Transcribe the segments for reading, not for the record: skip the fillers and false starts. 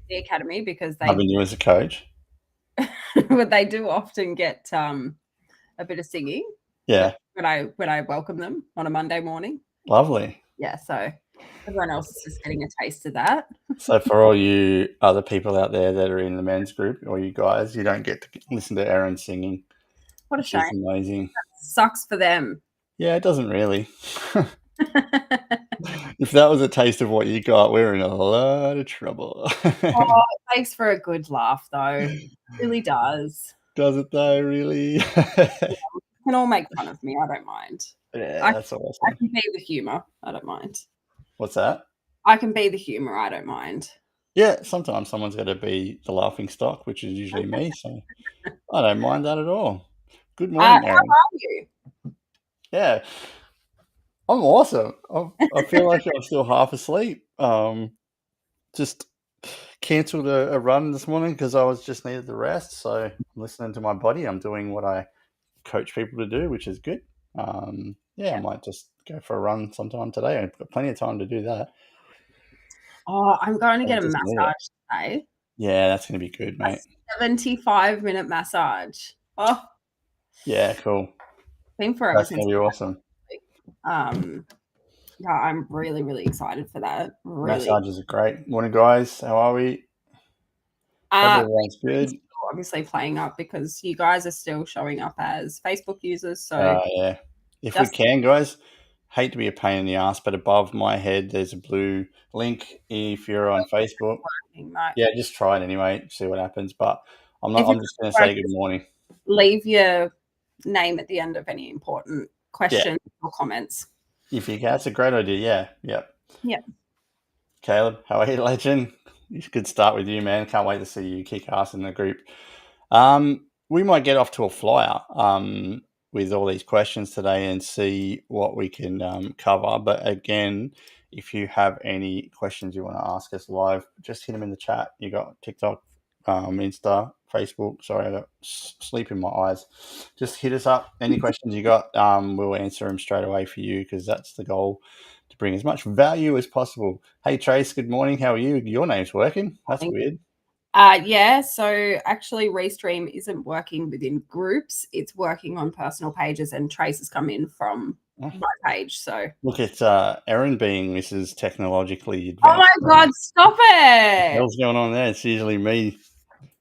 the academy because having you as a coach. they do often get a bit of singing Yeah, when I welcome them on a Monday morning. lovely. Yeah, so everyone else is just getting a taste of that. So for all you other people out there that are in the men's group, or you guys, you don't get to listen to Erin singing, What a which shame. is amazing. Sucks for them. Yeah, it doesn't really. If that was a taste of what you got, we're in a lot of trouble. Oh, it makes for a good laugh, though. It really does. Does it though, really? You can all make fun of me. I don't mind. Yeah, I, that's I awesome. can be the humour. I don't mind. What's that? I can be the humour. I don't mind. Yeah, sometimes someone's got to be the laughing stock, which is usually me, so I don't mind that at all. Good How morning, Erin. are you? Yeah, I'm awesome. I feel like I'm still half asleep. Just cancelled a run this morning because I was just needed the rest. So I'm listening to my body. I'm doing what I coach people to do, which is good. Yeah, I Yeah. might just go for a run sometime today. I've got plenty of time to do that. Oh, I'm going to I get a just need it. massage today. Yeah, that's going to be good, A mate. 75-minute massage. Oh, Yeah, cool. been forever That's since. going to be awesome. Um, yeah, I'm really, really excited for that. Really. Massages are great. Morning, guys. How are we? Hope Uh, everyone's it's good. obviously playing up because you guys are still showing up as Facebook users. So Yeah. If we just can, guys, hate to be a pain in the ass, but above my head, there's a blue link. If you're on Facebook, like, yeah, just try it anyway, see what happens. But I'm not. if you're I'm just going to say good morning. leave your name at the end of any important Yeah, questions or comments. if you can, that's a great idea. Yeah, yeah. Yeah. Caleb, how are you, legend? You could start with you, man. Can't wait to see you kick ass in the group. We might get off to a flyer with all these questions today and see what we can cover. But again, if you have any questions you want to ask us live, just hit them in the chat. You got TikTok, Insta, Facebook. Sorry, I got sleep in my eyes. Just hit us up. Any questions you got, we'll answer them straight away for you because that's the goal, to bring as much value as possible. Hey, Trace, good morning. How are you? Your name's working. That's weird. Yeah, so actually Restream isn't working within groups. It's working on personal pages and traces come in from Oh, my page. So look at Erin being Mrs. Technologically oh Advanced. my God, stop What the it. hell's going on there? It's usually me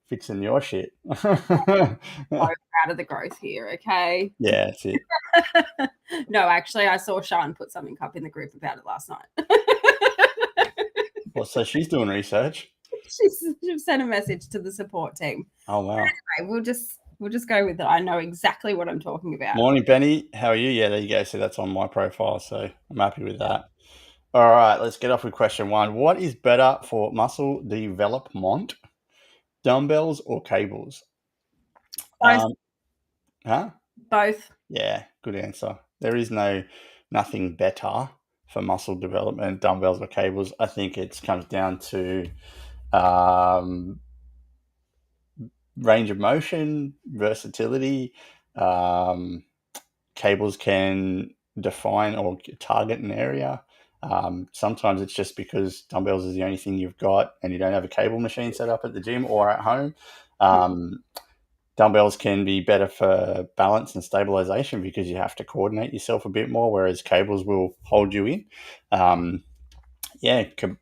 fixing your shit. So out of the growth here, okay? Yeah, that's it. No, actually I saw Sean put something up in the group about it last night. Well, so she's doing research. She sent a message to the support team. Oh, wow. Anyway, we'll just go with it. I know exactly what I'm talking about. Morning, Benny. How are you? Yeah, there you go. So that's on my profile. So I'm happy with that. All right, let's get off with question one. What is better for muscle development, dumbbells or cables? Both. Huh? Both. Yeah, good answer. There is nothing better for muscle development, dumbbells or cables. I think it comes down to um, range of motion, versatility. Um, Cables can define or target an area. Sometimes it's just because dumbbells is the only thing you've got and you don't have a cable machine set up at the gym or at home. Dumbbells can be better for balance and stabilization because you have to coordinate yourself a bit more, whereas cables will hold you in.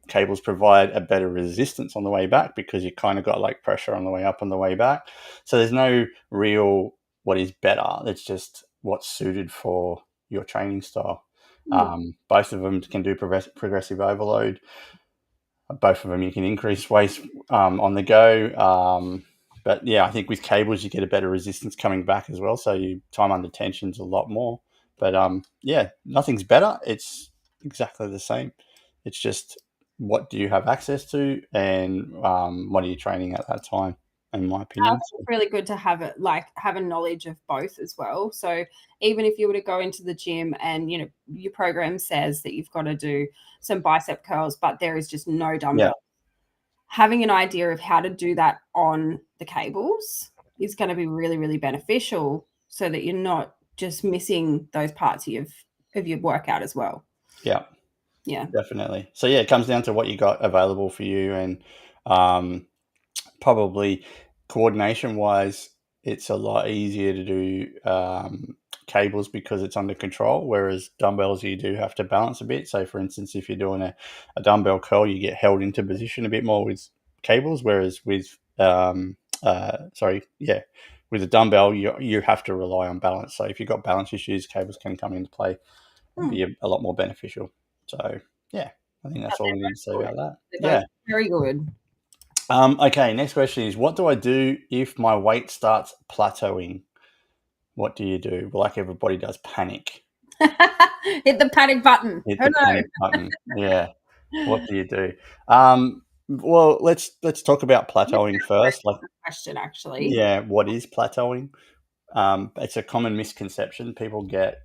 Cables provide a better resistance on the way back because you kind of got like pressure on the way up and the way back. So there's no real what is better. It's just what's suited for your training style. Both of them can do progressive overload. Both of them you can increase weight on the go. But yeah, I think with cables you get a better resistance coming back as well. So you time under tension's a lot more. But yeah, nothing's better. It's exactly the same. It's just what do you have access to and what are you training at that time, in my opinion. It's really good to have it, like have a knowledge of both as well. So even if you were to go into the gym and your program says that you've got to do some bicep curls, but there is just no dumbbell, Yeah. having an idea of how to do that on the cables is going to be really, really beneficial so that you're not just missing those parts of your workout as well. Yeah. Yeah. Definitely. So yeah, it comes down to what you got available for you and Probably coordination wise, it's a lot easier to do cables because it's under control, whereas dumbbells you do have to balance a bit. So for instance, if you're doing a dumbbell curl, you get held into position a bit more with cables, whereas with with a dumbbell you have to rely on balance. So if you've got balance issues, cables can come into play and be a lot more beneficial. So yeah, I think that's all we need to say about that. Yeah. Very good. Okay, next question is, what do I do if my weight starts plateauing? What do you do? Well, like everybody does, panic. Hit the panic button. Hit the panic button. Yeah. What do you do? Well, let's talk about plateauing first. Like, question, actually. yeah, what is plateauing? It's a common misconception. People get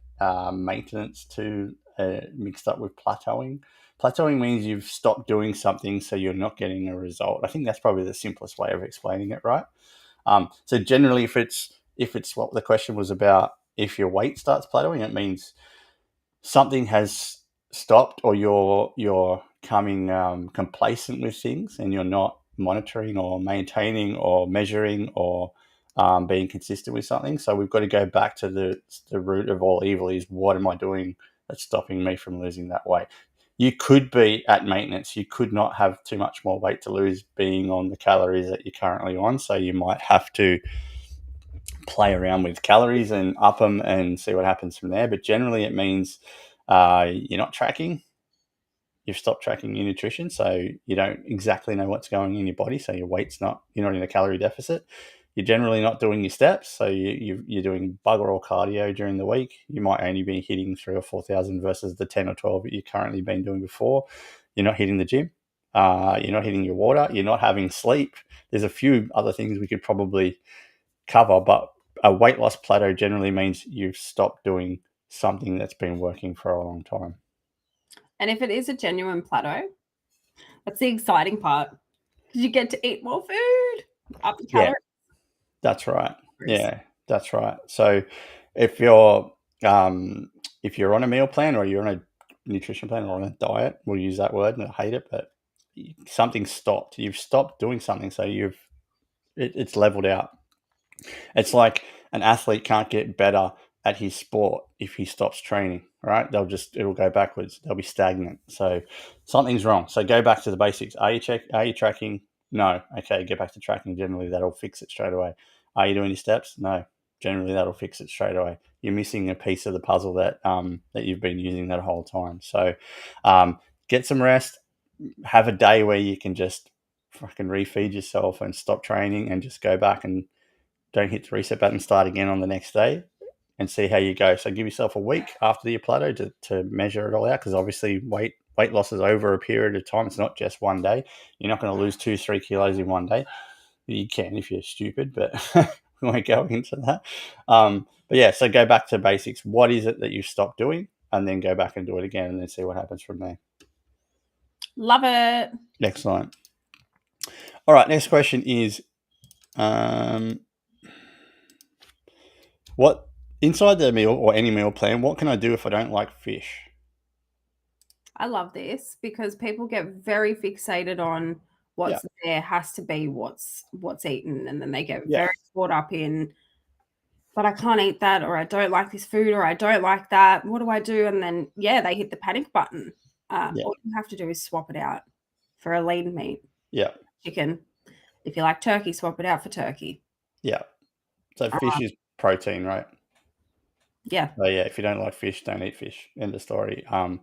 maintenance to mixed up with plateauing. Plateauing means you've stopped doing something, so you're not getting a result. I think that's probably the simplest way of explaining it, right? So generally, if it's what the question was about, if your weight starts plateauing, it means something has stopped, or you're coming complacent with things, and you're not monitoring or maintaining or measuring or being consistent with something. So we've got to go back to the root of all evil is, what am I doing that's stopping me from losing that weight? You could be at maintenance. You could not have too much more weight to lose being on the calories that you're currently on. So you might have to play around with calories and up them and see what happens from there. But generally it means you're not tracking. You've stopped tracking your nutrition, so you don't exactly know what's going in your body. So your weight's not, you're not in a calorie deficit. You're generally not doing your steps, so you're doing bugger all cardio during the week. You might only be hitting 3,000 or 4,000 versus the 10 or 12 that you've currently been doing before. You're not hitting the gym. You're not hitting your water. You're not having sleep. There's a few other things we could probably cover, but a weight loss plateau generally means you've stopped doing something that's been working for a long time. And if it is a genuine plateau, that's the exciting part, because you get to eat more food, up the calories. Yeah, that's right. Yeah, that's right. So if you're on a meal plan, or you're on a nutrition plan, or on a diet, we'll use that word, and I hate it, but something stopped. You've stopped doing something, so it's leveled out. It's like an athlete can't get better at his sport if he stops training, right? It'll go backwards. They'll be stagnant. So something's wrong. So go back to the basics. Are you tracking? No. Okay, get back to tracking. Generally, that'll fix it straight away. Are you doing your steps? No. Generally, that'll fix it straight away. You're missing a piece of the puzzle that you've been using that whole time. So get some rest. Have a day where you can just fucking refeed yourself and stop training and just go back and don't hit the reset button, start again on the next day and see how you go. So give yourself a week after your plateau to measure it all out, because obviously weight loss is over a period of time. It's not just one day. You're not going to lose 2-3 kilos in one day. You can if you're stupid, but we won't go into that. But yeah, so go back to basics. What is it that you stopped doing? And then go back and do it again, and then see what happens from there. Love it. Excellent. All right, next question is, what inside the meal or any meal plan, what can I do if I don't like fish? I love this, because people get very fixated on what's there has to be what's eaten, and then they get very caught up in, but I can't eat that, or I don't like this food, or I don't like that. What do I do? And then they hit the panic button. All you have to do is swap it out for a lean meat. Yeah. Chicken. If you like turkey, swap it out for turkey. Yeah. So fish is protein, right? Yeah. So yeah, if you don't like fish, don't eat fish. End of story. A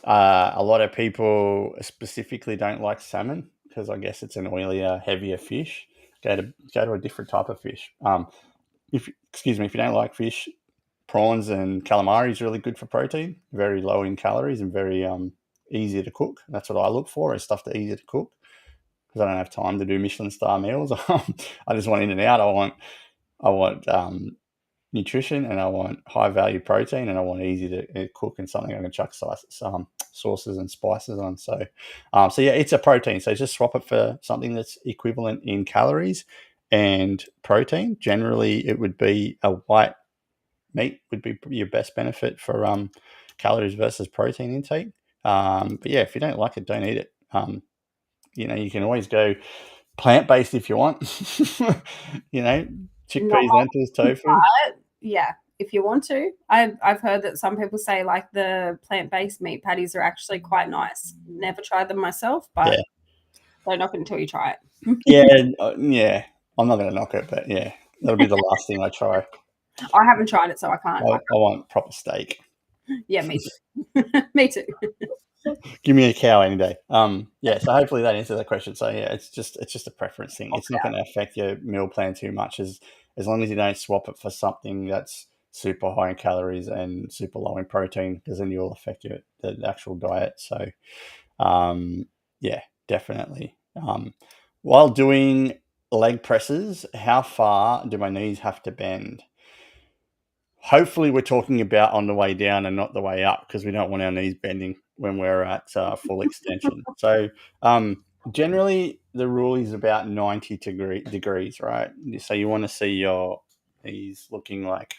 lot of people specifically don't like salmon because I guess it's an oilier, heavier fish. Go to a different type of fish. If you don't like fish, prawns and calamari is really good for protein. Very low in calories and very easy to cook. That's what I look for, is stuff that's easy to cook, because I don't have time to do Michelin star meals. I just want in and out. I want nutrition, and I want high value protein, and I want easy to cook, and something I can chuck some sauces and spices on. So yeah, it's a protein. So just swap it for something that's equivalent in calories and protein. Generally, it would be a white meat would be your best benefit for calories versus protein intake. But yeah, if you don't like it, don't eat it. you can always go plant-based if you want. Chickpeas, lentils, tofu. Yeah, if you want to. I've heard that some people say like the plant-based meat patties are actually quite nice. Never tried them myself, but don't knock it until you try it. Yeah. I'm not going to knock it, but yeah, that'll be the last thing I try. I haven't tried it, so I can't. I want proper steak. Yeah, me too. Me too. Give me a cow any day. So hopefully that answers that question. So yeah, it's just a preference thing. It's not going to affect your meal plan too much as long as you don't swap it for something that's super high in calories and super low in protein, because then you'll affect the actual diet. So yeah, definitely. While doing leg presses, how far do my knees have to bend? Hopefully we're talking about on the way down and not the way up, because we don't want our knees bending when we're at full extension. So generally the rule is about 90 degrees, right? So you want to see your knees looking like,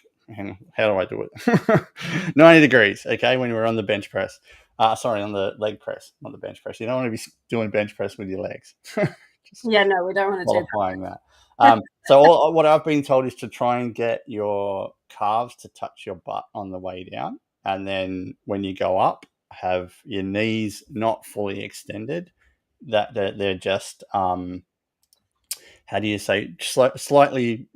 how do I do it? 90 degrees, okay, when we're on the bench press. On the leg press, not the bench press. You don't want to be doing bench press with your legs. No, we don't want to qualifying that. So what I've been told is to try and get your calves to touch your butt on the way down, and then when you go up, have your knees not fully extended, that they're just how do you say, slightly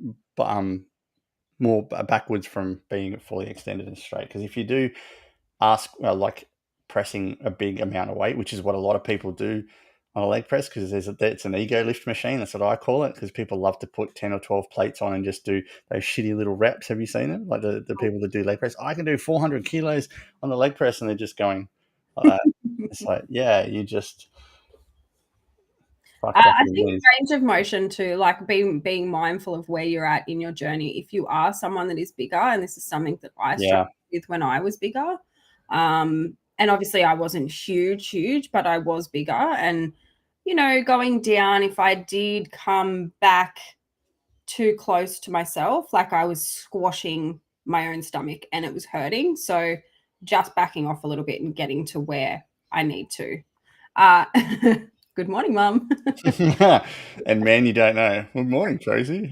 more backwards from being fully extended and straight. Because if you do ask like pressing a big amount of weight, which is what a lot of people do on a leg press, because it's an ego lift machine. That's what I call it, because people love to put 10 or 12 plates on and just do those shitty little reps. Have you seen them? Like the people that do leg press, I can do 400 kilos on the leg press, and they're just going like that. It's like, yeah, you just I think range of motion too, like being mindful of where you're at in your journey. If you are someone that is bigger, and this is something that I struggled with when I was bigger, and obviously I wasn't huge, but I was bigger, and going down, if I did come back too close to myself, like I was squashing my own stomach and it was hurting. So just backing off a little bit and getting to where I need to. Good morning, Mum. And man, you don't know. Good morning, Tracy.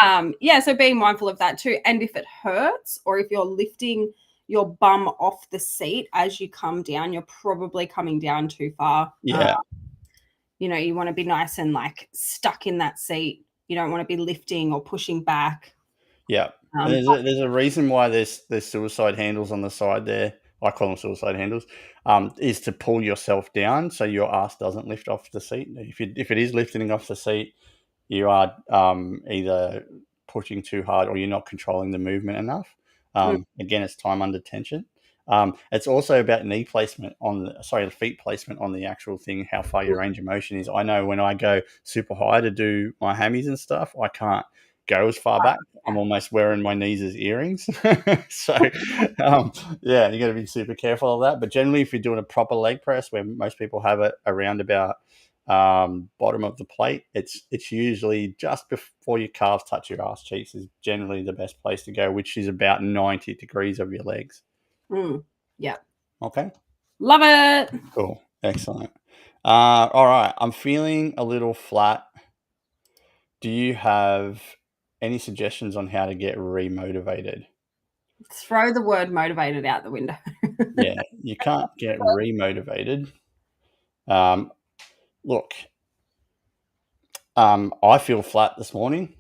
So being mindful of that too. And if it hurts, or if you're lifting your bum off the seat as you come down, you're probably coming down too far. Yeah. You want to be nice and like stuck in that seat. You don't want to be lifting or pushing back. Yeah. There's a reason why there's suicide handles on the side there. I call them suicide handles, is to pull yourself down so your ass doesn't lift off the seat. If it is lifting off the seat, you are either pushing too hard or you're not controlling the movement enough. Again, it's time under tension. It's also about knee placement feet placement on the actual thing, how far your range of motion is. I know when I go super high to do my hammies and stuff, I can't go as far back. I'm almost wearing my knees as earrings. So you got to be super careful of that. But generally, if you're doing a proper leg press, where most people have it around about bottom of the plate, it's usually just before your calves touch your ass cheeks is generally the best place to go, which is about 90 degrees of your legs. Yeah. Okay. Love it. Cool. Excellent. All right. I'm feeling a little flat. Do you have any suggestions on how to get remotivated? Throw the word motivated out the window. Yeah, you can't get remotivated. Look, I feel flat this morning.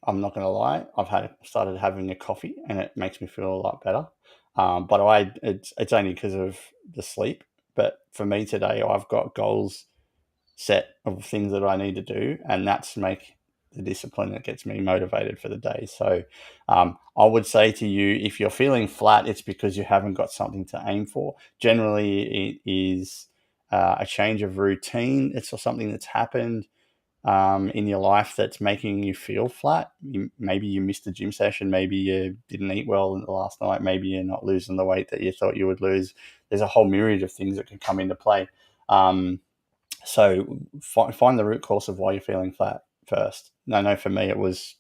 I'm not going to lie. I've started having a coffee, and it makes me feel a lot better. But it's only because of the sleep. But for me today, I've got goals set of things that I need to do, and that's make the discipline that gets me motivated for the day. So I would say to you, if you're feeling flat, it's because you haven't got something to aim for. Generally, it is a change of routine. It's something that's happened in your life that's making you feel flat. Maybe you missed a gym session. Maybe you didn't eat well in the last night. Maybe you're not losing the weight that you thought you would lose. There's a whole myriad of things that can come into play. So find the root cause of why you're feeling flat first. I know for me it was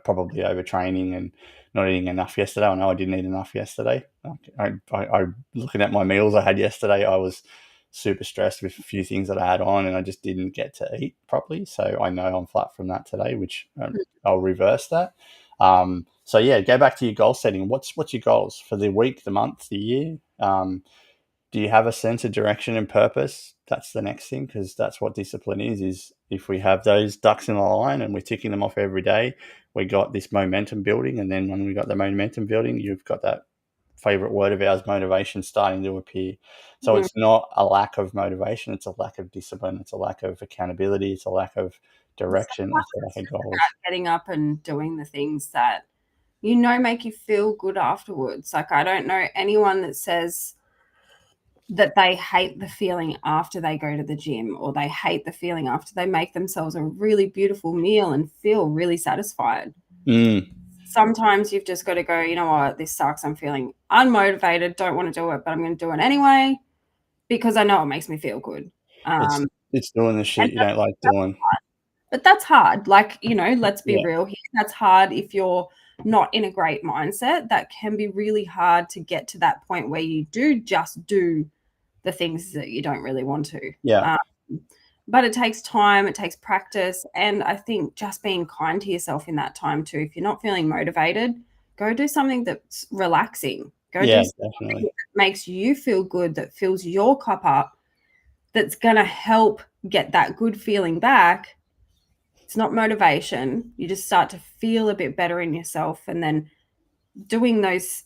probably overtraining and not eating enough yesterday. I know I didn't eat enough yesterday. I looking at my meals I had yesterday, I was super stressed with a few things that I had on, and I just didn't get to eat properly. So I know I'm flat from that today, which I'll reverse that. So yeah, go back to your goal setting. What's your goals for the week, the month, the year? Do you have a sense of direction and purpose? That's the next thing, because that's what discipline is if we have those ducks in the line and we're ticking them off every day, we got this momentum building. And then when we got the momentum building, you've got that favorite word of ours, motivation, starting to appear. So it's not a lack of motivation, it's a lack of discipline, it's a lack of accountability, it's a lack of direction, it's a lack of goals. Getting up and doing the things that make you feel good afterwards. Like, I don't know anyone that says that they hate the feeling after they go to the gym, or they hate the feeling after they make themselves a really beautiful meal and feel really satisfied. Sometimes you've just got to go, you know what, this sucks. I'm feeling unmotivated, don't want to do it, but I'm going to do it anyway because I know it makes me feel good. It's doing the shit you don't like doing. But that's hard. Like, let's be real here. That's hard if you're not in a great mindset. That can be really hard to get to that point where you do just do the things that you don't really want to. Yeah. But it takes time, it takes practice. And I think just being kind to yourself in that time too. If you're not feeling motivated, go do something that's relaxing. Go do something that makes you feel good, that fills your cup up, that's going to help get that good feeling back. It's not motivation. You just start to feel a bit better in yourself, and then doing those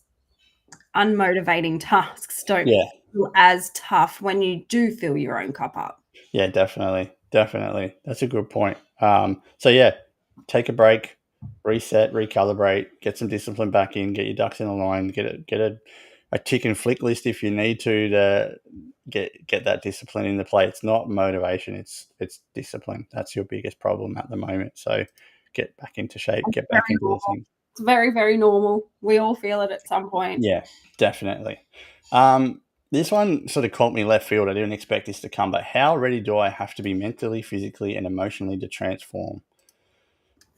unmotivating tasks don't feel as tough when you do fill your own cup up. Yeah, definitely. That's a good point. So yeah, take a break, reset, recalibrate, get some discipline back in, get your ducks in a line, get a tick and flick list if you need to get that discipline into play. It's not motivation, it's discipline. That's your biggest problem at the moment. So get back into shape, get back into the thing. It's very, very normal. We all feel it at some point. Yeah, definitely. This one sort of caught me left field. I didn't expect this to come, but how ready do I have to be mentally, physically, and emotionally to transform?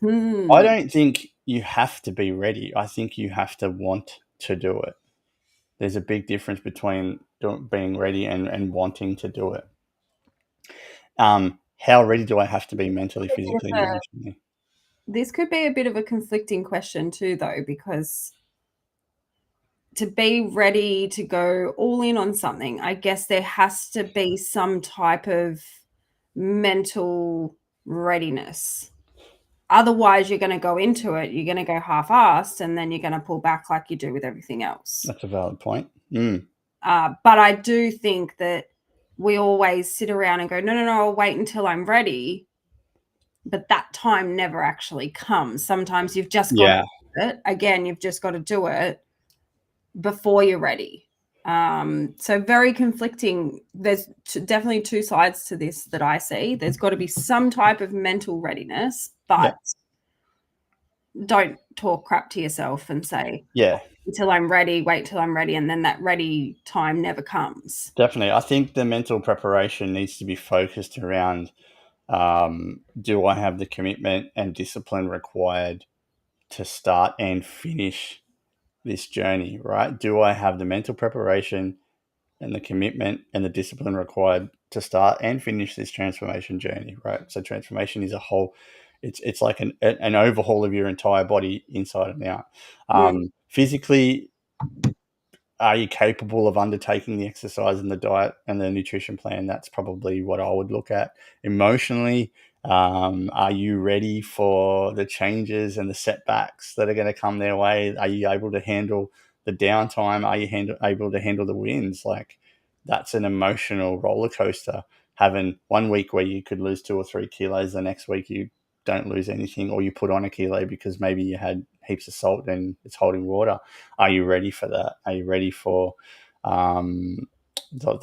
I don't think you have to be ready. I think you have to want to do it. There's a big difference between being ready and wanting to do it. How ready do I have to be mentally, physically, and emotionally? This could be a bit of a conflicting question too, though, because to be ready to go all in on something, I guess there has to be some type of mental readiness. Otherwise, you're going to go into it, you're going to go half-assed, and then you're going to pull back like you do with everything else. That's a valid point. But I do think that we always sit around and go, no, I'll wait until I'm ready. But that time never actually comes. Sometimes you've just got to do it. Again, you've just got to do it before you're ready. So very conflicting. There's definitely two sides to this that I see. There's got to be some type of mental readiness, but don't talk crap to yourself and say, until I'm ready, wait till I'm ready, and then that ready time never comes. Definitely. I think the mental preparation needs to be focused around, do I have the commitment and discipline required to start and finish this journey, right? Do I have the mental preparation and the commitment and the discipline required to start and finish this transformation journey, right? So transformation is a whole, it's like an overhaul of your entire body inside and out. Physically, are you capable of undertaking the exercise and the diet and the nutrition plan? That's probably what I would look at. Emotionally, are you ready for the changes and the setbacks that are going to come their way? Are you able to handle the downtime? Are you able to handle the wins? Like, that's an emotional roller coaster. Having 1 week where you could lose 2 or 3 kilos, the next week you don't lose anything, or you put on a kilo because maybe you had heaps of salt and it's holding water. Are you ready for that? Are you ready for the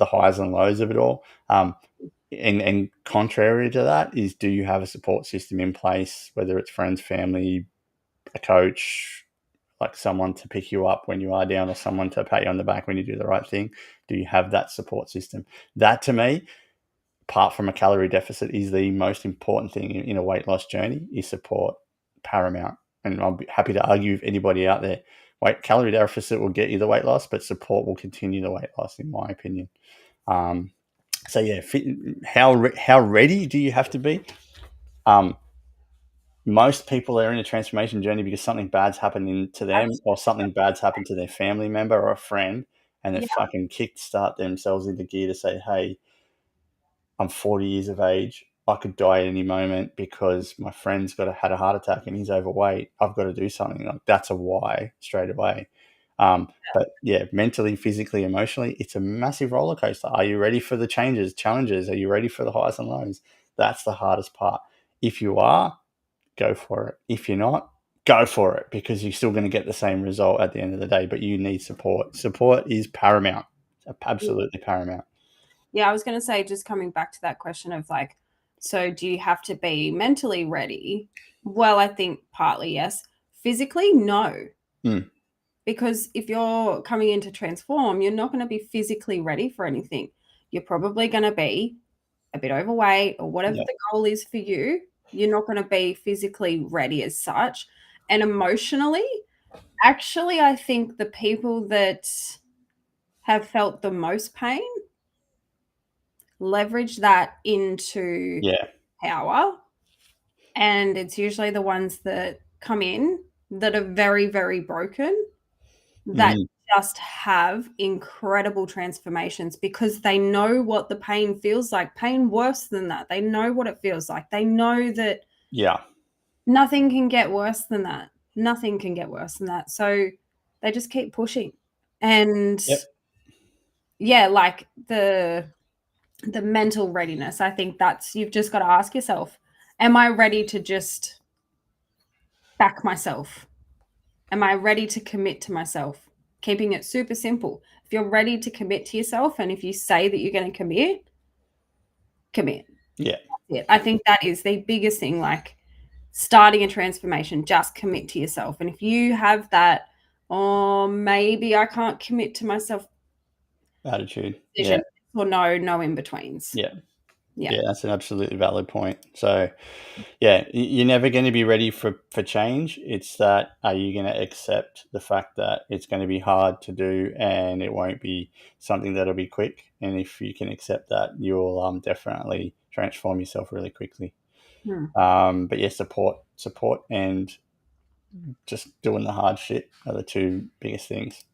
highs and lows of it all? And contrary to that is, do you have a support system in place, whether it's friends, family, a coach, like someone to pick you up when you are down, or someone to pat you on the back when you do the right thing? Do you have that support system? That, to me, apart from a calorie deficit, is the most important thing in a weight loss journey. Is support paramount. And I'll be happy to argue with anybody out there. Calorie deficit will get you the weight loss, but support will continue the weight loss, in my opinion. So yeah, how ready do you have to be? Most people are in a transformation journey because something bad's happening to them, or something bad's happened to their family member or a friend, and they Yeah. fucking kickstart themselves into gear to say, "Hey, I'm 40 years of age. I could die at any moment because my friend's had a heart attack and he's overweight. I've got to do something." Like, that's a why straight away. But yeah, mentally, physically, emotionally, it's a massive roller coaster. Are you ready for the challenges? Are you ready for the highs and lows? That's the hardest part. If you are, go for it. If you're not, go for it, because you're still going to get the same result at the end of the day. But you need support. Support is paramount. Absolutely paramount. Yeah, I was going to say, just coming back to that question of like, so do you have to be mentally ready? Well, I think partly yes. Physically, no. Mm. Because if you're coming in to transform, you're not going to be physically ready for anything. You're probably going to be a bit overweight or whatever the goal is for you. You're not going to be physically ready as such. And emotionally, actually, I think the people that have felt the most pain leverage that into Yeah. power. And it's usually the ones that come in that are very, very broken that Mm. just have incredible transformations because they know what the pain feels like. Pain worse than that. They know what it feels like. They know that Yeah. nothing can get worse than that. Nothing can get worse than that. So they just keep pushing. And Yep. yeah, like the mental readiness, I think that's, you've just got to ask yourself, am I ready to just back myself? Am I ready to commit to myself? Keeping it super simple. If you're ready to commit to yourself, and if you say that you're going to commit, commit. Yeah. I think that is the biggest thing, like starting a transformation, just commit to yourself. And if you have that, oh, maybe I can't commit to myself Attitude. Yeah. decision, or no in betweens. Yeah. Yeah. Yeah, that's an absolutely valid point. So, yeah, you're never going to be ready for change. It's that, are you going to accept the fact that it's going to be hard to do and it won't be something that'll be quick? And if you can accept that, you'll definitely transform yourself really quickly. But yeah, support, and just doing the hard shit are the two biggest things.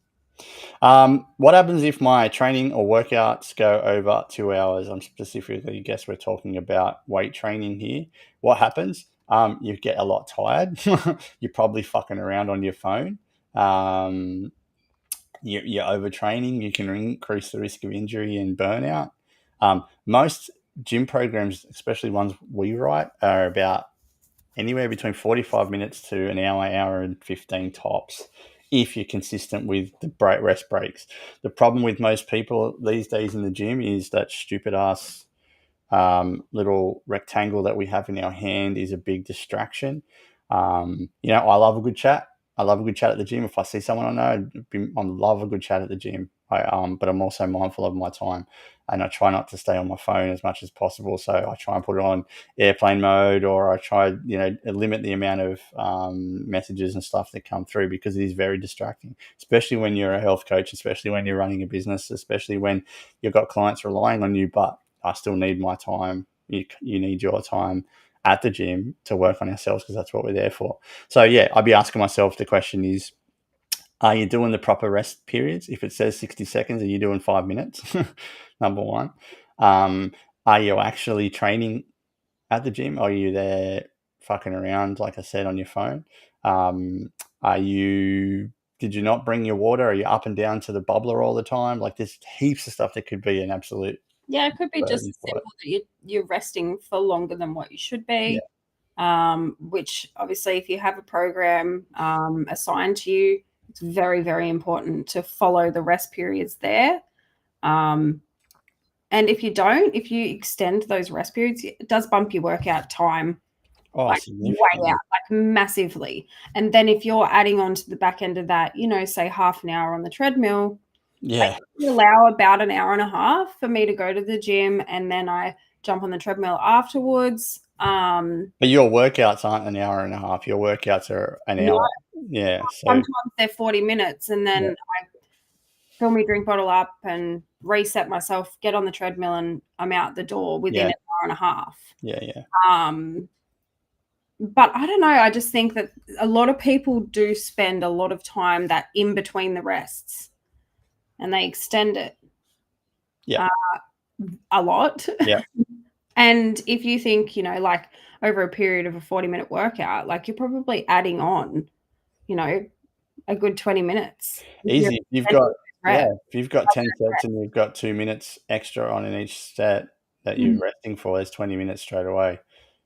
What happens if my training or workouts go over 2 hours? I'm specifically, guess we're talking about weight training here. What happens? You get a lot tired. You're probably fucking around on your phone. You're overtraining. You can increase the risk of injury and burnout. Most gym programs, especially ones we write, are about anywhere between 45 minutes to an hour and 15 tops, if you're consistent with the rest breaks. The problem with most people these days in the gym is that stupid ass little rectangle that we have in our hand is a big distraction. I love a good chat. I love a good chat at the gym. If I see someone I know, I love a good chat at the gym. But I'm also mindful of my time, and I try not to stay on my phone as much as possible. So I try and put it on airplane mode, or I try, limit the amount of messages and stuff that come through, because it is very distracting, especially when you're a health coach, especially when you're running a business, especially when you've got clients relying on you. But I still need my time. You need your time at the gym to work on ourselves, because that's what we're there for. So yeah, I'd be asking myself, the question is, are you doing the proper rest periods? If it says 60 seconds, are you doing 5 minutes? Number one. Are you actually training at the gym? Or are you there fucking around, like I said, on your phone? Did you not bring your water? Are you up and down to the bubbler all the time? Like, there's heaps of stuff that could be an absolute Yeah, it could be just burden for it. simple that you're resting for longer than what you should be. Which obviously, if you have a program assigned to you, it's very, very important to follow the rest periods there. And if you don't, if you extend those rest periods, it does bump your workout time like way out, like massively. And then if you're adding on to the back end of that, say half an hour on the treadmill, Yeah. I allow about an hour and a half for me to go to the gym, and then I jump on the treadmill afterwards. But your workouts aren't an hour and a half. Your workouts are an hour. Yeah. So sometimes they're 40 minutes, and then fill my drink bottle up and reset myself, get on the treadmill, and I'm out the door within an hour and a half. Yeah. But I don't know. I just think that a lot of people do spend a lot of time that in between the rests, and they extend it. Yeah. A lot. Yeah. And if you think, like over a period of a 40-minute workout, like you're probably adding on, a good 20 minutes. Easy. If you've got 10 sets and you've got 2 minutes extra on in each set that you're resting for, there's 20 minutes straight away.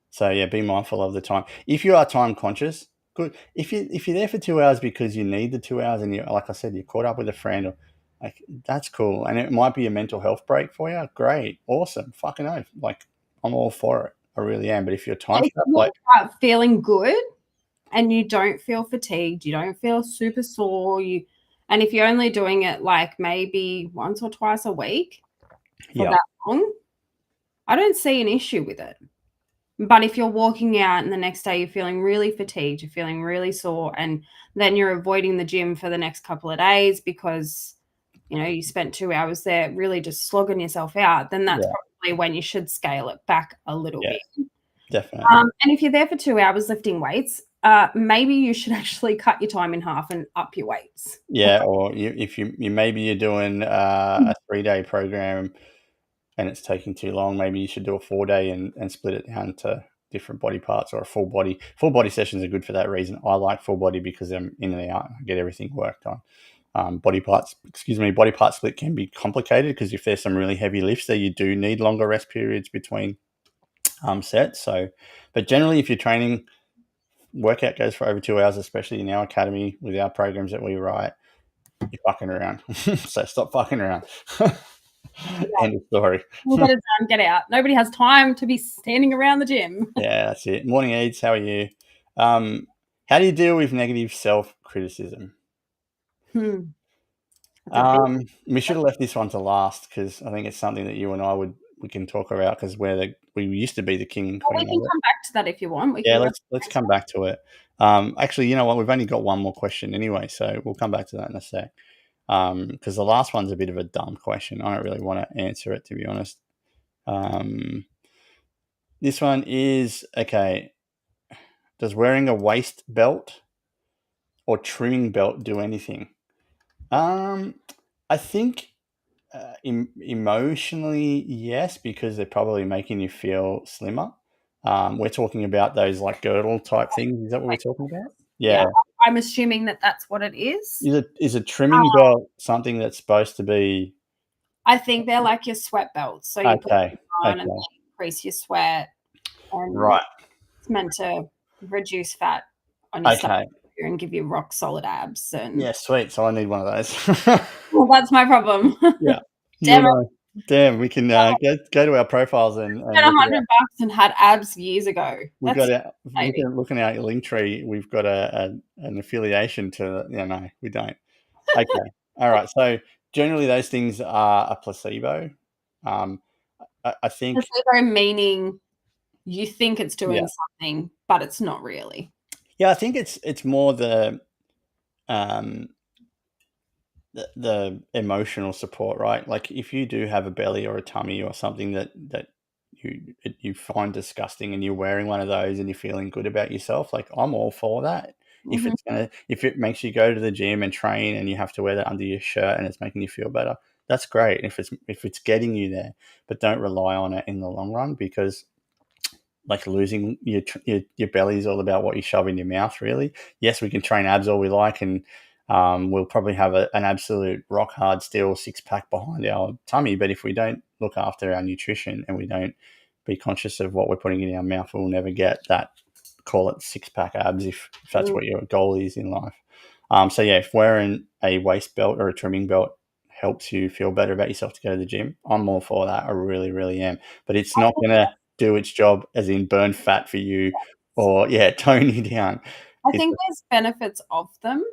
So yeah, be mindful of the time. If you are time conscious, good. If you're there for 2 hours because you need the 2 hours and you, like I said, you're caught up with a friend, or like, that's cool. And it might be a mental health break for you. Great, awesome, fucking oath. Like, I'm all for it. I really am. But if you're time strapped, like feeling good and you don't feel fatigued, you don't feel super sore, and if you're only doing it like maybe once or twice a week for that long, I don't see an issue with it. But if you're walking out and the next day you're feeling really fatigued, you're feeling really sore, and then you're avoiding the gym for the next couple of days because, you spent 2 hours there really just slogging yourself out, then that's probably when you should scale it back a little bit. Definitely. And if you're there for 2 hours lifting weights, maybe you should actually cut your time in half and up your weights. Yeah, or if maybe you're doing a 3-day program and it's taking too long, maybe you should do a 4-day and split it down to different body parts, or a full body. Full body sessions are good for that reason. I like full body because I'm in and out. I get everything worked on. Body part split can be complicated because if there's some really heavy lifts there, you do need longer rest periods between sets. So, but generally, if you're training, workout goes for over 2 hours, especially in our academy with our programs that we write. You're fucking around. So stop fucking around. End of story. Get it done, get out. Nobody has time to be standing around the gym. Yeah, that's it. Morning, Eads. How are you? How do you deal with negative self-criticism? We should have left this one to last because I think it's something that you and I we can talk about because we used to be the king and queen. We can come back to that if you want. Let's come back to it. Actually, you know what? We've only got one more question anyway, so we'll come back to that in a sec. Because the last one's a bit of a dumb question. I don't really want to answer it, to be honest. This one is, okay, does wearing a waist belt or trimming belt do anything? I think emotionally, yes, because they're probably making you feel slimmer. We're talking about those like girdle type things. Is that what we're talking about? Yeah. I'm assuming that that's what it is. Is a trimming belt something that's supposed to be? I think they're like your sweat belts. So you put them on and increase your sweat. And right. It's meant to reduce fat on your stomach and give you rock solid abs. And yeah, sweet. So I need one of those. Well, that's my problem. Yeah. Damn, we can go to our profiles and spent $100 and had abs years ago. We've got looking at your link tree. We've got an affiliation to. No, we don't. Okay, all right. So generally, those things are a placebo. I think placebo meaning you think it's doing something, but it's not really. Yeah, I think it's more the emotional support, right? Like if you do have a belly or a tummy or something that you find disgusting and you're wearing one of those and you're feeling good about yourself, like I'm all for that. If it makes you go to the gym and train and you have to wear that under your shirt and it's making you feel better, that's great. If it's getting you there, but don't rely on it in the long run, because like losing your belly is all about what you shove in your mouth, really. Yes, we can train abs all we like, and we'll probably have an absolute rock hard steel 6-pack behind our tummy. But if we don't look after our nutrition and we don't be conscious of what we're putting in our mouth, we'll never get that, call it 6-pack abs, if that's what your goal is in life. So yeah, if wearing a waist belt or a trimming belt helps you feel better about yourself to go to the gym, I'm all for that. I really, really am. But it's not going to do its job as in burn fat for you or tone you down. I think there's benefits of them.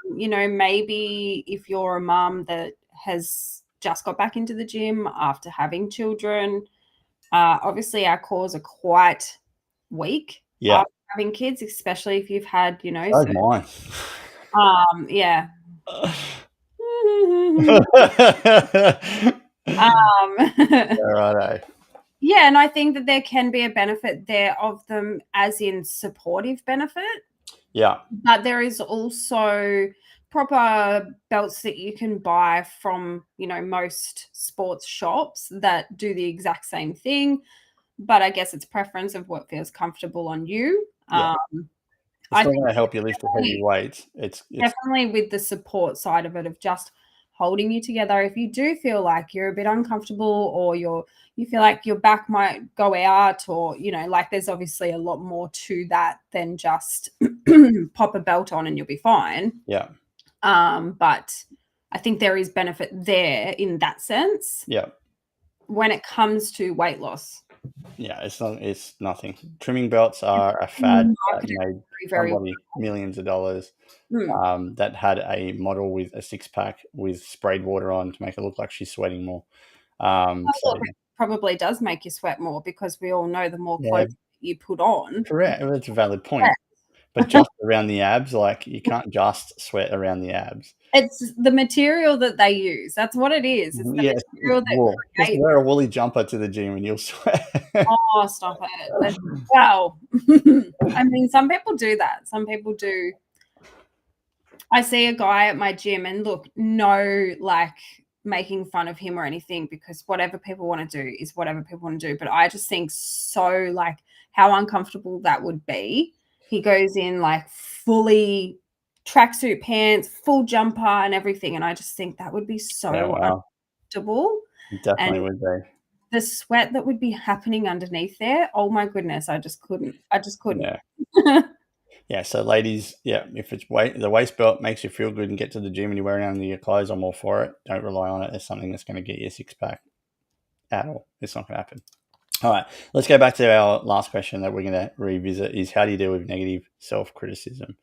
Maybe if you're a mum that has just got back into the gym after having children, obviously our cores are quite weak after having kids, especially if you've had, mine. Righto. Yeah, and I think that there can be a benefit there of them, as in supportive benefit. Yeah. But there is also proper belts that you can buy from, most sports shops that do the exact same thing. But I guess it's preference of what feels comfortable on you. Yeah. It's I not think going to help you lift the heavy weights. It's definitely with the support side of it, of just holding you together. If you do feel like you're a bit uncomfortable, or you feel like your back might go out, or like there's obviously a lot more to that than just pop a belt on and you'll be fine. Yeah. But I think there is benefit there in that sense. Yeah. When it comes to weight loss. Yeah, it's nothing. Trimming belts are a fad that made somebody millions of dollars. That had a model with a six-pack with sprayed water on to make it look like she's sweating more. It probably does make you sweat more, because we all know the more clothes you put on. Correct. That's a valid point. But just around the abs, like, you can't just sweat around the abs. It's the material that they use. That's what it is. It's the material that wool. Just wear a woolly jumper to the gym and you'll sweat. Oh, stop it. Wow. I mean, some people do that. Some people do. I see a guy at my gym, and look, no, like, making fun of him or anything, because whatever people want to do is whatever people want to do. But I just think so, like, how uncomfortable that would be. He goes in like fully tracksuit pants, full jumper and everything. And I just think that would be so uncomfortable. Definitely would be. The sweat that would be happening underneath there. Oh my goodness. I just couldn't. Yeah. Yeah, so ladies, if it's the waist belt makes you feel good and get to the gym and you're wearing it under your clothes, I'm all for it. Don't rely on it as something that's going to get you a six-pack at all. It's not going to happen. All right, let's go back to our last question that we're going to revisit is, how do you deal with negative self-criticism?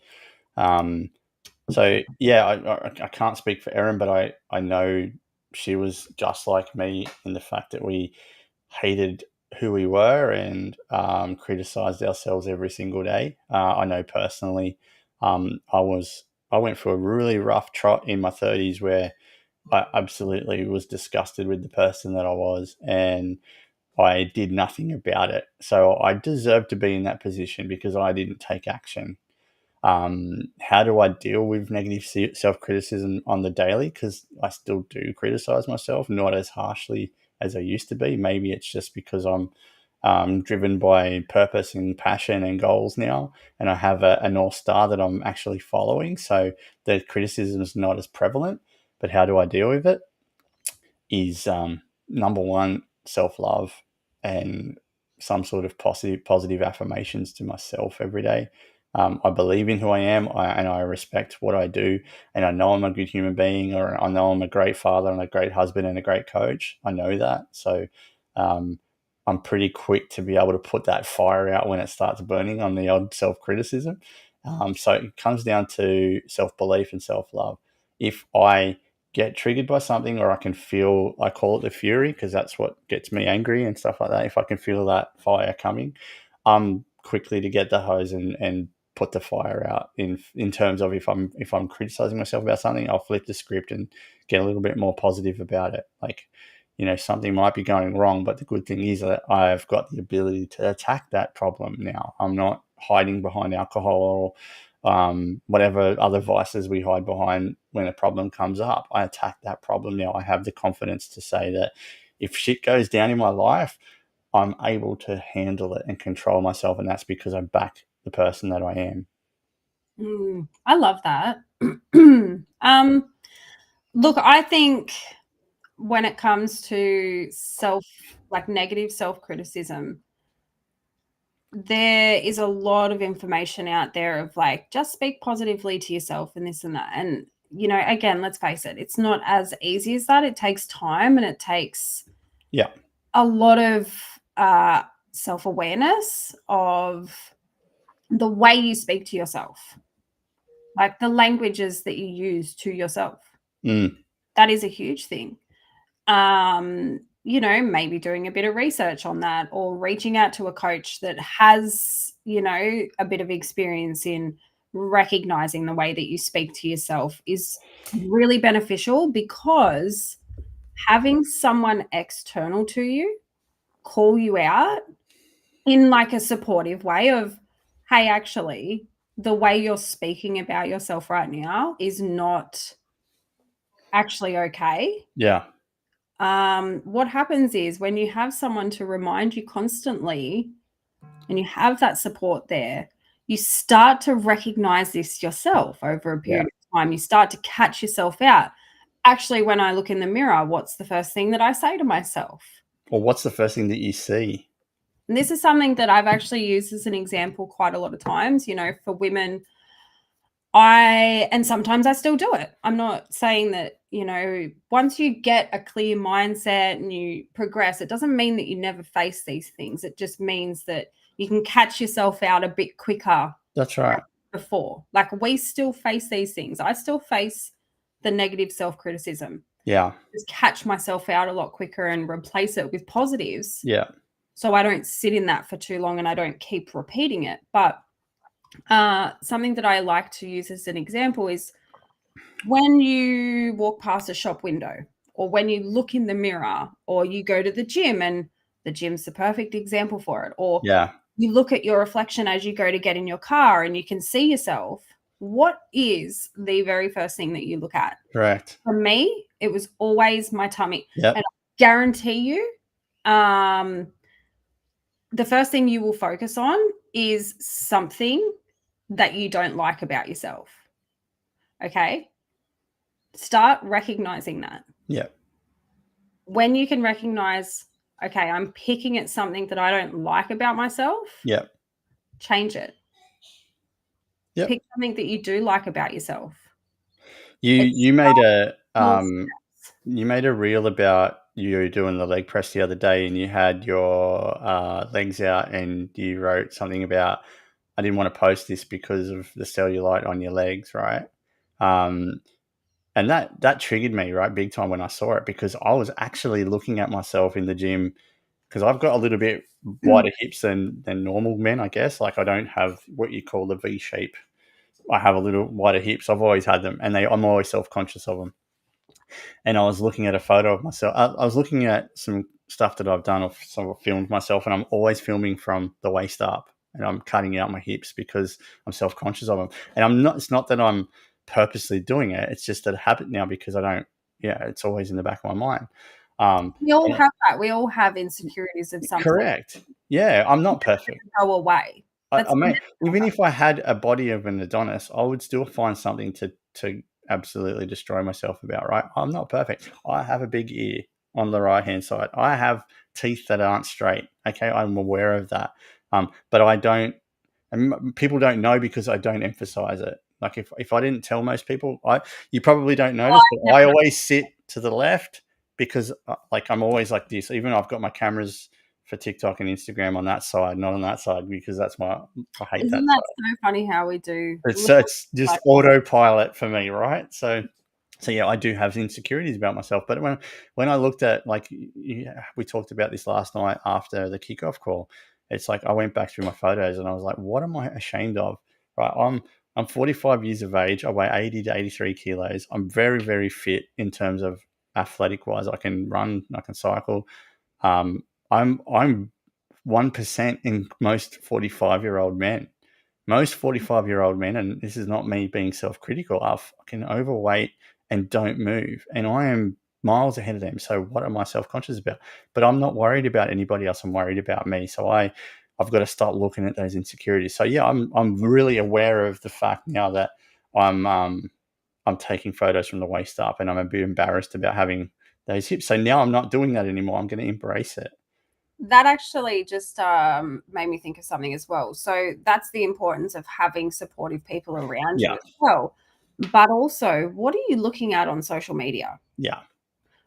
So, I can't speak for Erin, but I know she was just like me in the fact that we hated who we were and criticized ourselves every single day. I know personally, I went through a really rough trot in my 30s where I absolutely was disgusted with the person that I was, and I did nothing about it. So I deserve to be in that position because I didn't take action. How do I deal with negative self-criticism on the daily? Because I still do criticize myself, not as harshly as I used to be. Maybe it's just because I'm driven by purpose and passion and goals now, and I have a North Star that I'm actually following. So the criticism is not as prevalent. But how do I deal with it? Is number one, self-love and some sort of positive affirmations to myself every day. I believe in who I am, and I respect what I do, and I know I'm a good human being, or I know I'm a great father and a great husband and a great coach. I know that. So I'm pretty quick to be able to put that fire out when it starts burning on the odd self-criticism. So it comes down to self-belief and self-love. If I get triggered by something, or I call it the fury, because that's what gets me angry and stuff like that. If I can feel that fire coming, I'm quickly to get the hose and put the fire out. In terms of, if I'm criticizing myself about something, I'll flip the script and get a little bit more positive about it. Like, something might be going wrong, but the good thing is that I've got the ability to attack that problem now. I'm not hiding behind alcohol or whatever other vices we hide behind when a problem comes up. I attack that problem now. I have the confidence to say that if shit goes down in my life, I'm able to handle it and control myself, and that's because I back the person that I am. I love that. Look, I think when it comes to negative self-criticism, there is a lot of information out there of like, just speak positively to yourself and this and that. And, again, let's face it, it's not as easy as that. It takes time, and it takes a lot of self-awareness of the way you speak to yourself, like the languages that you use to yourself. That is a huge thing. Maybe doing a bit of research on that, or reaching out to a coach that has, a bit of experience in recognizing the way that you speak to yourself is really beneficial, because having someone external to you call you out in like a supportive way of, hey, actually, the way you're speaking about yourself right now is not actually okay. Yeah. What happens is when you have someone to remind you constantly and you have that support there, you start to recognize this yourself over a period of time. You start to catch yourself out. Actually, when I look in the mirror, what's the first thing that I say to myself? Or what's the first thing that you see? And this is something that I've actually used as an example quite a lot of times, for women. And sometimes I still do it. I'm not saying that, once you get a clear mindset and you progress, it doesn't mean that you never face these things. It just means that you can catch yourself out a bit quicker. That's right. Before. Like, we still face these things. I still face the negative self-criticism. Yeah. Just catch myself out a lot quicker and replace it with positives. Yeah. So I don't sit in that for too long and I don't keep repeating it. But something that I like to use as an example is when you walk past a shop window, or when you look in the mirror, or you go to the gym, and the gym's the perfect example for it, or you look at your reflection as you go to get in your car and you can see yourself. What is the very first thing that you look at? Correct. For me, it was always my tummy. Yep. And I guarantee you, the first thing you will focus on is something that you don't like about yourself. Okay? Start recognizing that. Yeah. When you can recognize, okay, I'm picking at something that I don't like about myself. Yeah. Change it. Yep. Pick something that you do like about yourself. You made a reel about you doing the leg press the other day, and you had your legs out, and you wrote something about, I didn't want to post this because of the cellulite on your legs, right? And that triggered me, right, big time when I saw it, because I was actually looking at myself in the gym, because I've got a little bit wider hips than normal men, I guess. Like, I don't have what you call the V shape. I have a little wider hips. I've always had them, and I'm always self-conscious of them. And I was looking at a photo of myself. I was looking at some stuff that I've done, or sort of filmed myself, and I'm always filming from the waist up, and I'm cutting out my hips because I'm self-conscious of them. And it's not that I'm purposely doing it. It's just a habit now, because it's always in the back of my mind. We all have that. We all have insecurities of something. Correct. Yeah, I'm not perfect. Go away. Even if I had a body of an Adonis, I would still find something to absolutely destroy myself about, right? I'm not perfect. I have a big ear on the right-hand side. I have teeth that aren't straight. Okay, I'm aware of that. But I don't, and people don't know because I don't emphasize it. Like, if I didn't tell most people, you probably don't notice, but I always sit to the left, because I'm always like this. Even I've got my cameras for TikTok and Instagram on that side, not on that side, because I hate Isn't that so funny how we do? It's just autopilot for me, right? So yeah, I do have insecurities about myself. But when I looked at, we talked about this last night after the kickoff call, it's like I went back through my photos and I was like, what am I ashamed of? Right, I'm 45 years of age. I weigh 80 to 83 kilos. I'm very, very fit in terms of athletic wise. I can run, I can cycle. I'm 1% in most 45-year-old men. Most 45-year-old men, and this is not me being self-critical, are fucking overweight and don't move. And I am miles ahead of them. So what am I self-conscious about? But I'm not worried about anybody else. I'm worried about me. So I've got to start looking at those insecurities. So yeah, I'm really aware of the fact now that I'm taking photos from the waist up, and I'm a bit embarrassed about having those hips. So now I'm not doing that anymore. I'm going to embrace it. That actually just made me think of something as well. So that's the importance of having supportive people around you as well. But also, what are you looking at on social media? Yeah.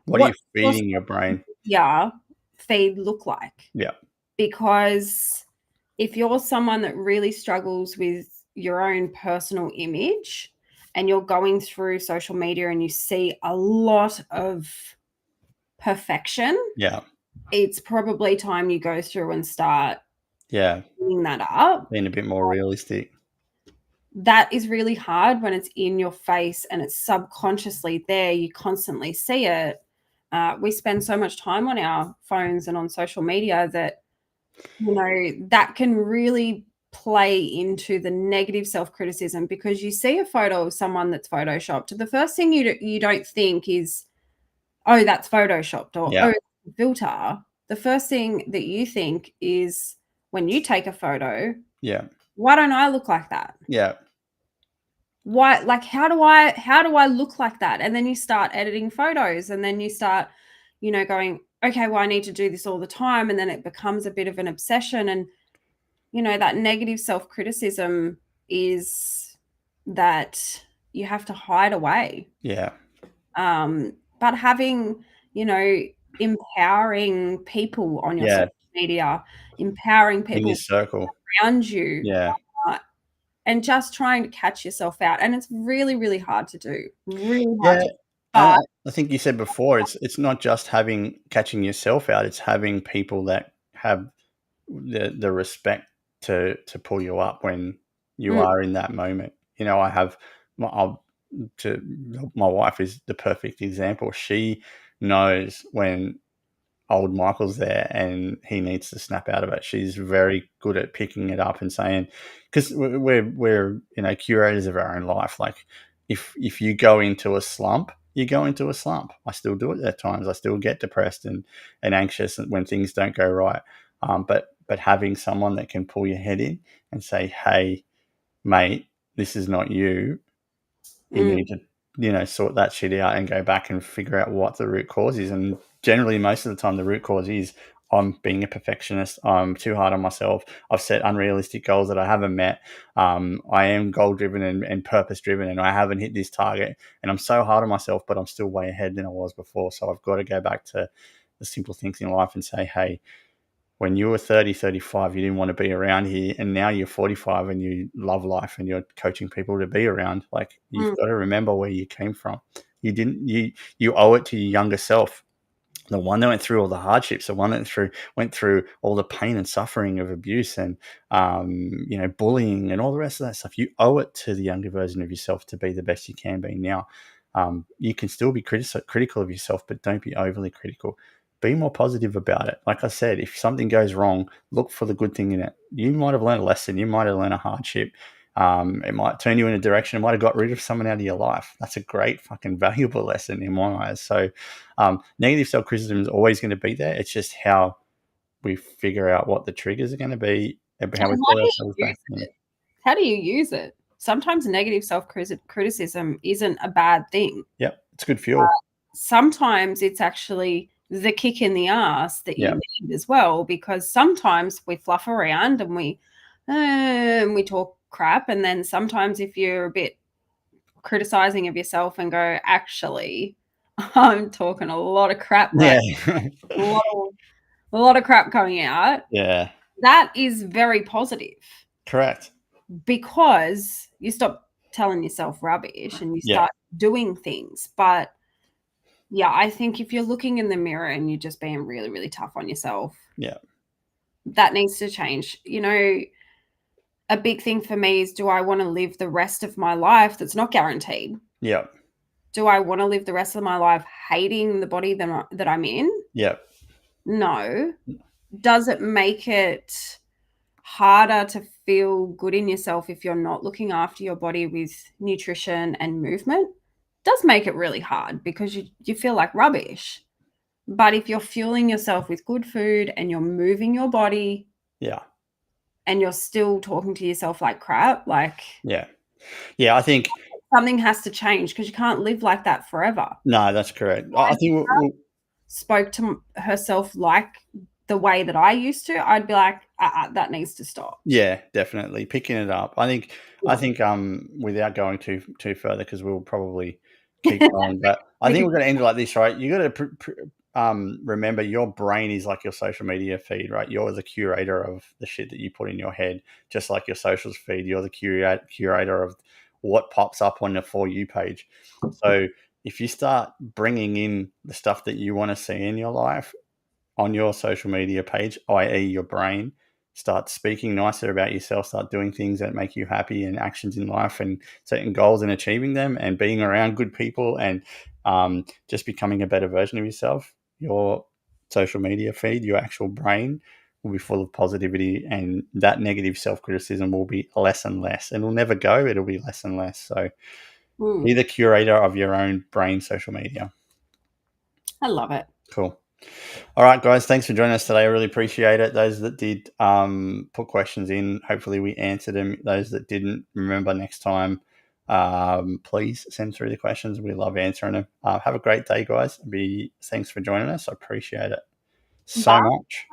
What are you feeding your brain? Yeah, feed look like? Yeah. Because if you're someone that really struggles with your own personal image, and you're going through social media and you see a lot of perfection, it's probably time you go through and start cleaning that up. Being a bit more realistic. that is really hard when it's in your face and it's subconsciously there. You constantly see it. We spend so much time on our phones and on social media that, you know, that can really play into the negative self-criticism, because you see a photo of someone that's photoshopped. The first thing you don't think is, oh, that's photoshopped, or Yeah. oh, filter. The first thing that you think is, when you take a photo, Yeah. why don't I look like that? Yeah. Why, like, how do I look like that? And then you start editing photos, and then you start, you know, going, okay, well, I need to do this all the time, and then it becomes a bit of an obsession. And you know, that negative self-criticism is that you have to hide away. Yeah. But having, you know, empowering people on your Yeah. social media, empowering In your people circle. around you, Yeah. and just trying to catch yourself out. And it's really, really hard to do. Really hard Yeah. to do. And But I think you said before, it's not just catching yourself out, it's having people that have the respect to pull you up when you mm, are in that moment. You know, I have my I'll, to my wife is the perfect example. She knows when old Michael's there and he needs to snap out of it. She's very good at picking it up and saying, because we're you know, curators of our own life. Like if you go into a slump, you go into a slump. I still do it at times. I still get depressed and anxious when things don't go right. But having someone that can pull your head in and say, hey, mate, this is not you. You mm, need to, you know, sort that shit out and go back and figure out what the root cause is. And generally, most of the time, the root cause is I'm being a perfectionist. I'm too hard on myself. I've set unrealistic goals that I haven't met. I am goal driven and purpose driven, and I haven't hit this target. And I'm so hard on myself, but I'm still way ahead than I was before. So I've got to go back to the simple things in life and say, hey, when you were 30, 35, you didn't want to be around here. And now you're 45 and you love life and you're coaching people to be around. Like, you've mm. got to remember where you came from. You owe it to your younger self, the one that went through all the hardships, the one that went through all the pain and suffering of abuse and, you know, bullying and all the rest of that stuff. You owe it to the younger version of yourself to be the best you can be now. You can still be critical of yourself, but don't be overly critical. Be more positive about it. Like I said, if something goes wrong, look for the good thing in it. You might have learned a lesson. You might have learned a hardship. It might turn you in a direction. It might have got rid of someone out of your life. That's a great fucking valuable lesson in my eyes. So negative self-criticism is always going to be there. It's just how we figure out what the triggers are going to be and how we And pull ourselves back in. how do you use it? Sometimes negative self-criticism isn't a bad thing. Yep, it's good fuel. Sometimes it's actually the kick in the ass that you Yeah, need as well, because sometimes we fluff around and we talk crap, and then sometimes if you're a bit criticizing of yourself and go, actually, I'm talking a lot of crap, right? yeah, A lot of, a lot of crap coming out. yeah. That is very positive, Correct. because you stop telling yourself rubbish and you Yeah, start doing things. But yeah, I think if you're looking in the mirror and you're just being really, really tough on yourself, yeah, that needs to change. You know, a big thing for me is, do I want to live the rest of my life that's not guaranteed? yeah, Do I want to live the rest of my life hating the body that I'm in? yeah, No. Does it make it harder to feel good in yourself if you're not looking after your body with nutrition and movement? Does make it really hard, because you feel like rubbish. But if you're fueling yourself with good food and you're moving your body yeah, and you're still talking to yourself like crap, like, yeah. Yeah, I think something has to change, because you can't live like that forever. no, that's correct. I think Spoke to herself like the way that I used to, I'd be like, that needs to stop. yeah, definitely picking it up. I think without going too further, because we'll probably keep going, but I We think could, we're going to end it like this, right? You got to remember, your brain is like your social media feed, right? You're the curator of the shit that you put in your head, just like your socials feed. You're the curator of what pops up on the For You page. So if you start bringing in the stuff that you want to see in your life on your social media page, i.e., your brain, start speaking nicer about yourself, start doing things that make you happy, and actions in life and setting goals and achieving them, and being around good people, and just becoming a better version of yourself, your social media feed, your actual brain will be full of positivity, and that negative self-criticism will be less and less. And it'll never go, it'll be less and less. So be the curator of your own brain social media. I love it. Cool. All right, guys, thanks for joining us today. I really appreciate it. Those that did put questions in, hopefully we answered them. Those that didn't, remember next time, please send through the questions. We love answering them. Have a great day, guys. Thanks for joining us. I appreciate it so much.